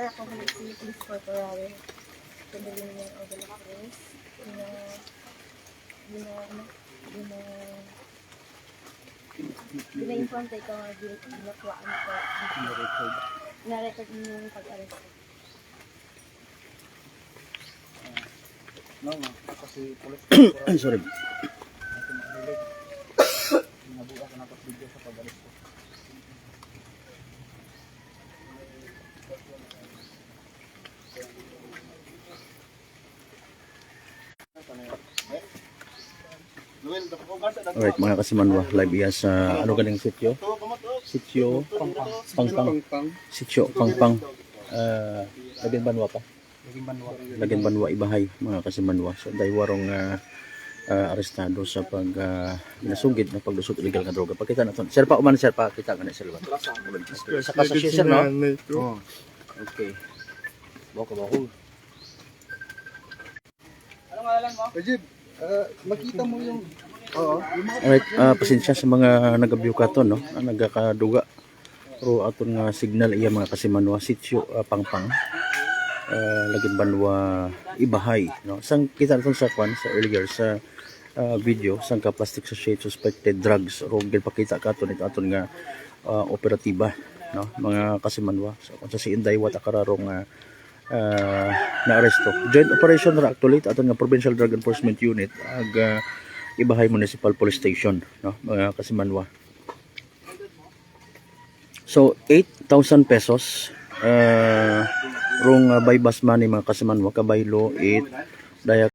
ako halik si Police Corporal. Pindaling niya o de la Cruz. Gina-inform tayo ka ginakuhaan ko. Na-record niyo yung pag-arrest ko. No, kasi police Sorry. nabuha ka na video sa pag-alis ko. Alright mga kasimanwa, live iya sa ano galing sityo? Sityo Pangpang. Sityo Pangpang. Lagin Banwa pa. Lagin Banwa Ibahay mga kasimanwa. So dahil warong arestado sa pag nasugid na paglusot illegal nga droga. Pakita na to. Sir pa uman sir pa kita nga sir. Sa kasasya sir no? Oh. Okay. Bako. Ano ngalan mo? Rajib, makita mo yung Alright, pasensya sa mga nag-view ka to, no? Nagkakaduga. Pero aton nga signal iya mga kasimanwa, sityo Pangpang. Lagin Banwa Ibahay, no? Sang kita naton sa kwan sa earlier sa video, sang ka plastic sachet suspected drugs ro gilpakita ka aton ito aton nga operatiba, no? Mga kasimanwa. So kung sa si Inday wat akararong na aresto. Joint operation ra actually aton nga Provincial Drug Enforcement Unit ag Ibahay Municipal Police Station, no, mga kasimanwa. So 8,000 pesos rong by bus money mga kasimanwa kabaylo 8 daya